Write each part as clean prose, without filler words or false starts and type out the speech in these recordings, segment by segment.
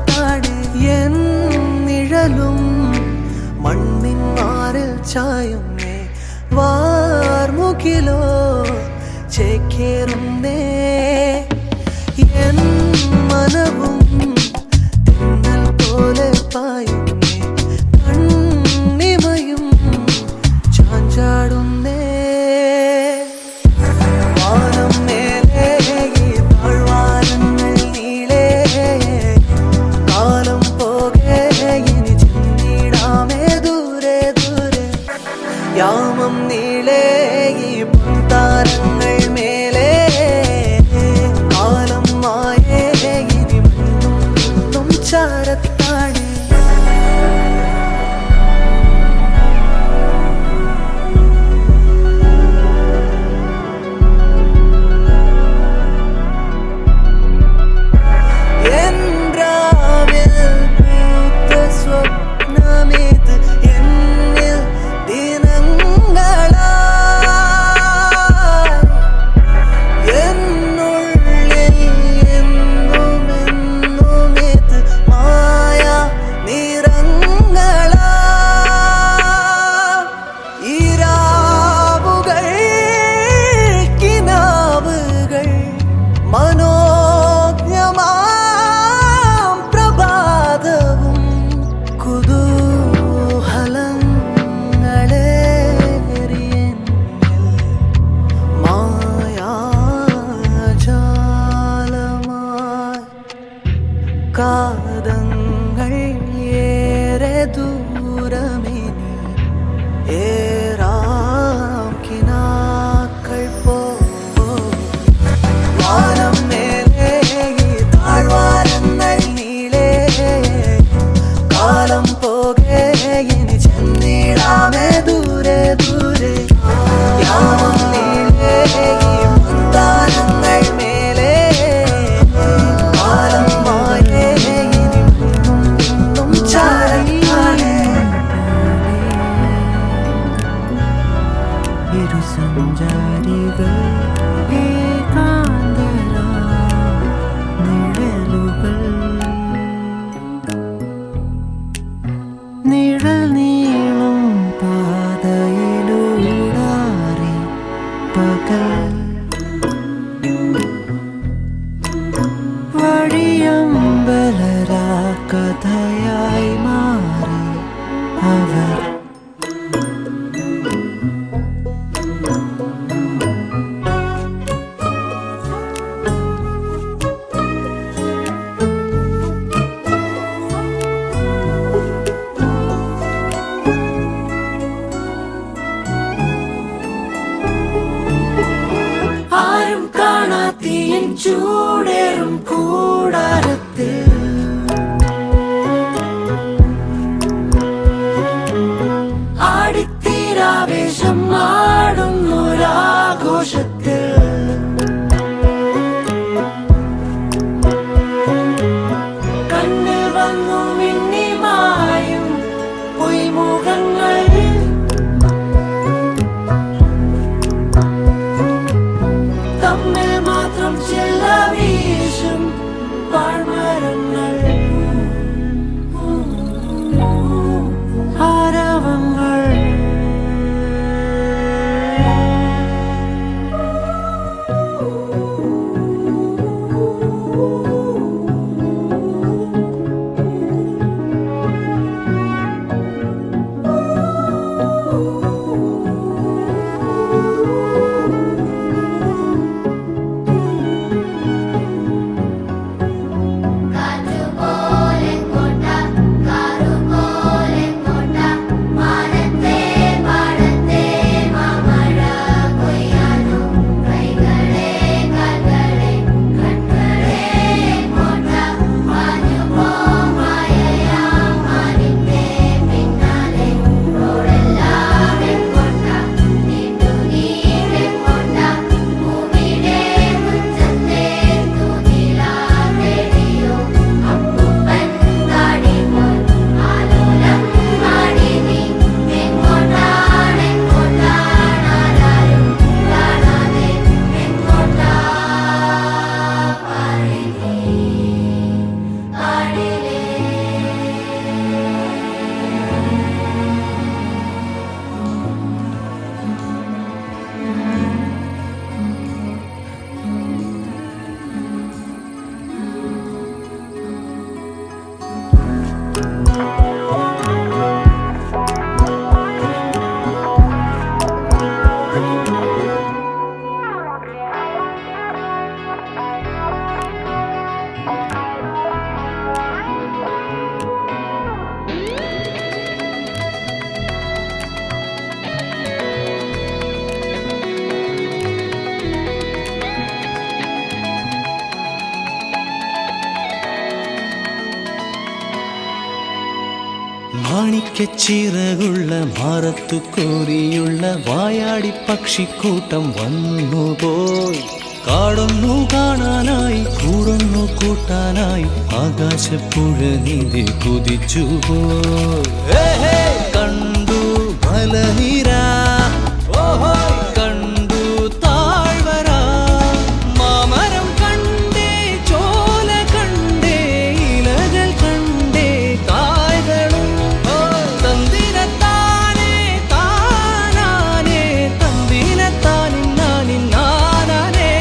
ചാരത്താണ് N നിഴലും മണ്ണിൻ മാറിൽ ചായുന്നേ വാർമുകിലോ ചേക്കേറുന്നേ N മനവും തിന്നൽ പോലെ പായുന്നേ കണ്ണിമയും ചാഞ്ചാടുന്നേ വാനം മേലെ താഴ്വാരങ്ങൾ നീളേ കാലം പോകെ ഇനി ചെന്നിടാമേ ദൂരെ ദൂരെ യാമം നീളേ ഈ താരങ്ങൾ മേലെ കാലം മായേ ഇനി മണ്ണും ചാരത്താണ് കാതങ്ങൾ ഏറെ ദൂരമിനി ഏറാം കിനാക്കൾ പോ വാനം മേലെ താഴ്വാരങ്ങൾ നീളേ കാലം പോകെ ഇനി ചെന്നിടാമേ ദൂരെ ദൂരെ യാമം നീളേ താരങ്ങൾ മേലെ കാലം സഞ്ചാരികൾ ഏകാന്തരാ നിഴലുകൾ നിഴൽ നീളും പാതയിലൂടാറി പകൽ വഴിയമ്പലരാ കഥയായി മാറി അവർ ആരും കാണാത്തീൻ ചൂടേറും കൂടാരത്തിൽ മാണിക്കച്ചിറകുള്ള മാറത്തു കോരിയുള്ള വായാടി പക്ഷിക്കൂട്ടം വന്നുപോയി. കാടൊന്നു കാണാനായി കൂടൊന്നു കൂട്ടാനായി ആകാശപ്പുഴ നീന്തി കുതിച്ചുപോയി. കണ്ടു മലനിര, കണ്ടു താഴ്വര, മാമരം കണ്ടേ, ചോല കണ്ടേ, ഇലകൾ കണ്ടേ, കായ്കളും തന്തിനത്താനേ താനാനേ, തന്തിനത്താനിന്നാനിന്നാനേ.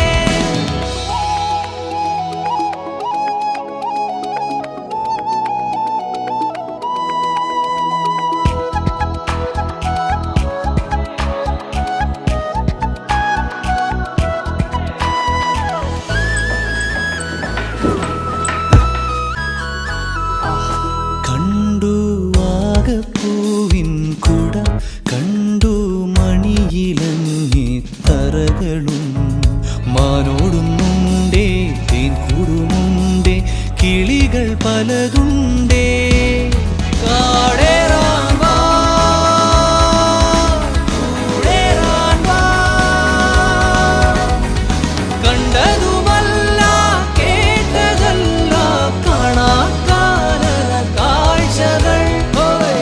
കണ്ടു വാഗപ്പൂവിൻ കുട, കണ്ടു മണിയിലങ്ങി തറകളും, മാനോടുന്നുണ്ടേ തേൻ കൂടുമുണ്ടേ, കിളികൾ പലതുണ്ടേ. കാടേറാൻ വാ, കൂടേറാൻ വാ, കണ്ടതുമല്ല കേട്ടതല്ല കാണാക്കാനല കാഴ്ചകൾ.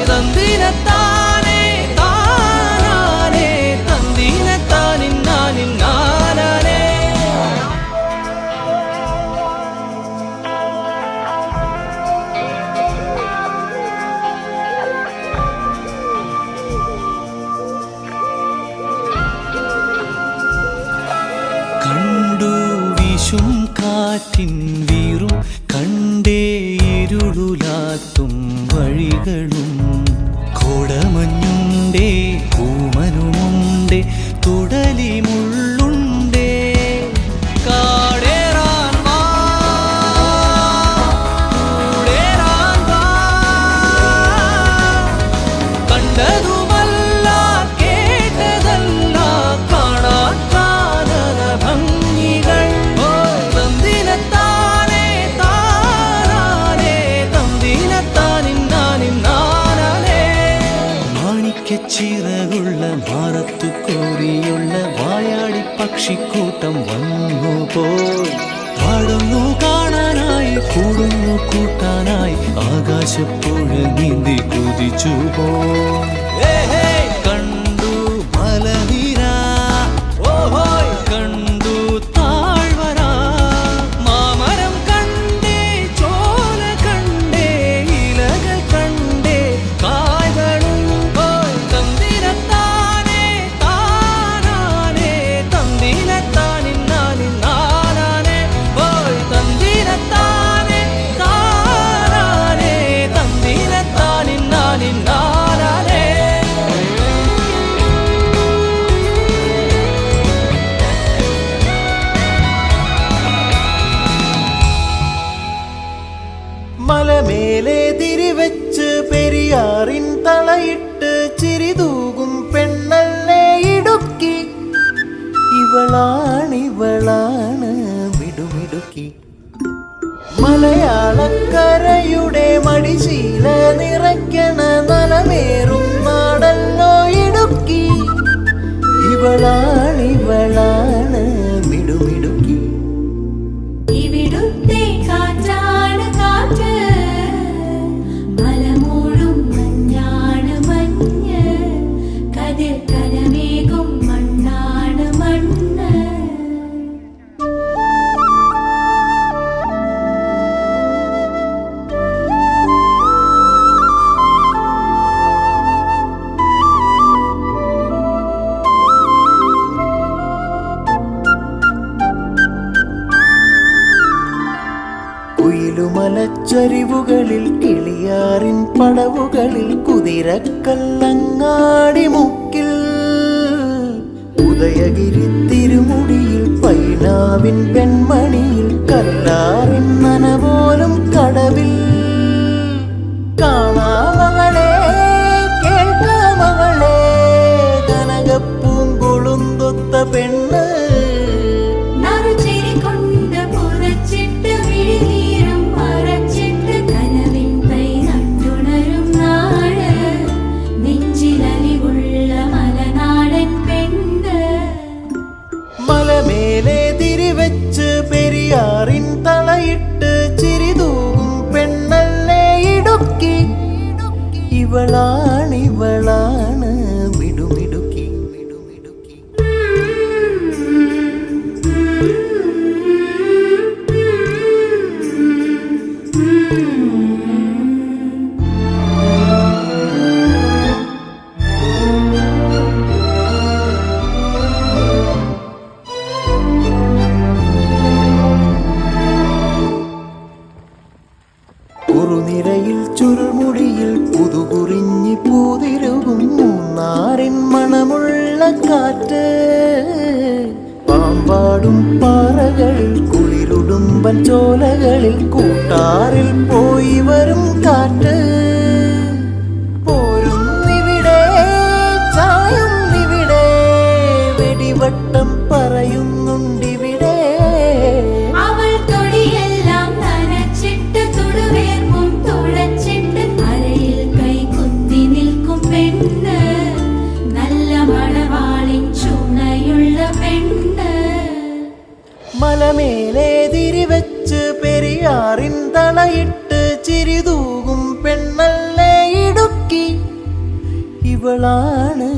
തന്തിനത്താനേ താനാനേ, തന്തിനത്താനിന്നാനിന്നാനേ. കണ്ടു വീശും കാറ്റിൻ വീറും, കണ്ടേ ഇരുളുലാത്തും വഴികളും, കോടമഞ്ഞുണ്ടേ പൂമനുമുണ്ടേ, തുടലി മുള്ളുണ്ടേ. കാടേറാൻ വാ, കൂടേറാൻ വാ, കണ്ടതുമല്ല കേട്ടതല്ല കാണാക്കാനല ഭംഗികൾ. തന്തിനത്താനേ താനാനേ, തന്തിനത്താനിന്നാനിന്നാനേ. മാണിക്കച്ചിറകുള്ള മാറത്തു കോരിയുള്ള വായാടി പക്ഷിക്കൂട്ടം വന്നുപോയി. പാടുന്നു കാണാനായി കൂടുന്നു കൂട്ടാനായി ആകാശപ്പുഴ നീന്തി കുതിച്ചുപോയി. കണ്ടു മലനിര, കണ്ടു താഴ്വര, മാമരം കണ്ടേ, ചോല കണ്ടേ, ഇലകൾ കണ്ടേ, കായ്കളും തന്തിനത്താനേ താനാനേ, തന്തിനത്താനിന്നാനിന്നാനേ. തന്തിനത്താനേ താനാനേ, തന്തിനത്താനിന്നാനിന്നാനേ. മലമേലെ തിരിവെച്ച് പെരിയാറിൻ തളയിട്ട് ചിരിതൂകും പെണ്ണല്ലേ ഇടുക്കി. ഇവളാണ് മിടുമിടുക്കി. മലയാളക്കരയുടെ മടിശീല നിറയ്ക്കണ നലമേറും നാടല്ലോ ഇടുക്കി. ഇവളാണ് മിടുമിടുക്കി. ഇവിടുത്തെ കാറ്റാണ് കാറ്റ്, മലമൂടും മഞ്ഞാണ് മഞ്ഞ്, കതിർ കലമേകും മണ്ണാണ് മണ്ണ്. കുയിലുമലച്ചരിവുകളിൽ കിളിയാറിൻ പടവുകളിൽ കുതിരക്കല്ലങ്ങാടി മുക്കിൽ, ഉദയഗിരി തിരുമുടിയിൽ പൈനാവിൻ പെൺമണിയിൽ കല്ലാറിൻ നനപോലും കടവിൽ. കാണാമവളെ കേൾക്കാമവളെ കനകപ്പൂങ്കൊളുന്തൊത്ത പെണ്ണ്. ിട്ട് വിഴിനീരും മറച്ചിട്ട് കനവിൻ തൈ നട്ടുണരും നാ ഇവളാണ് മിടുമിടുക്കി മിടുമിടുക്കി. കുറുനിരയിൽ ചുരുൾമുടിയിൽ പുതുകുറിഞ്ഞി പൂതിരുകും മൂന്നാറിൻ മണമുള്ള കാറ്റ്. പാമ്പാടും പാറകളിൽ കുളിരുടുമ്പൻ ചോലകളിൽ കൂട്ടാറിൽ പോയി വരും കാറ്റ്. പോരുന്നിവിടെ ചായുന്നിവിടെ വെടിവട്ടം പറയുന്നുണ്ടിവിടെ. അവൾ തൊടിയെല്ലാം നനച്ചിട്ട് തുടുവേർപ്പും തുളച്ചിട്ട് അരയിൽ കൈ കുത്തി നിൽക്കും പെണ്ണ്, നല്ല മണവാളിൻ ചുണയുള്ള പെണ്ണ്. മലമേലെ തിരിവെച്ച് പെരിയാറിൻ തളയിട്ട് ചിരിതൂകും പെണ്ണല്ലേ ഇടുക്കി. ഇവളാണ്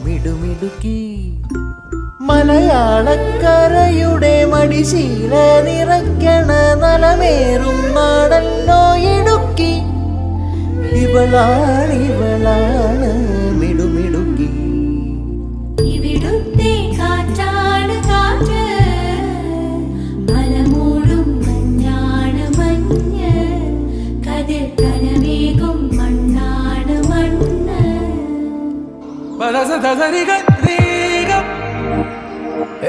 മിടുമിടുക്കി. മലയാളക്കരയുടെ മടിശീല നിറയ്ക്കണ നലമേറും നാടല്ലോ ഇടുക്കി. ഇവളാണ് മിടുമിടുക്കി. ഇവിടുത്തെ കാറ്റാണ് കാറ്റ്, മലമൂടും മഞ്ഞാണ് മഞ്ഞ്, കതിർ കനമേകും മണ്ണാണ് മണ്ണ്.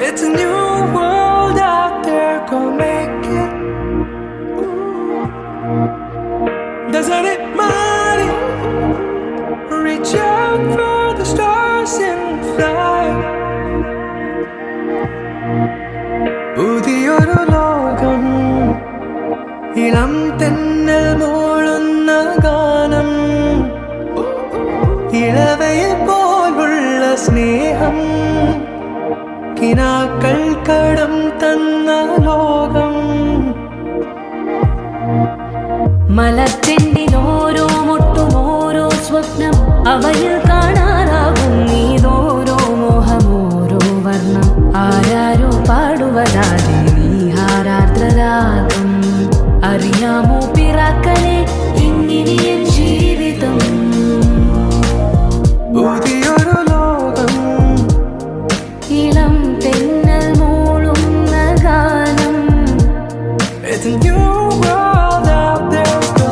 It's a new world out there, go make it. Doesn't it matter? Reach out for the stars and fly. പുതിയൊരു ലോകം, ഇളം തെന്നൽ മൂളുന്ന ഗാനം, ഇളവയിൽ പോലുള്ള സ്നേഹം, കിനാക്കൾ കടം തന്ന ലോകം. മലച്ചെണ്ടിൽ ഓരോ മുട്ടും ഓരോ സ്വപ്നം, അവയിൽ കാണാറാകും നീതോരോ മോഹം ഓരോ വർണ്ണം. ആരാരോ പാടുവതാതെ നീ ഹാരാർദ്രരാഗം. അറിയാമോ പിറാക്കളെ ഇങ്ങനെയും ജീവിതം. പുതിയൊരു ലോകം, ഇളം തെന്നൽ മൂളുന്ന ഗാനം. it's a new world out there, go.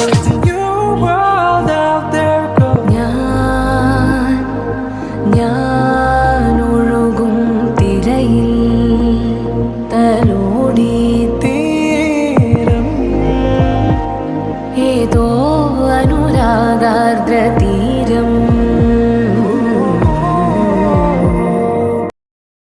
It's a new world out there, go. ഞാൻ ഒഴുകും തിരയിൽ തലോടി തീരം ഏതോ അനുരാഗാർദ്രതീ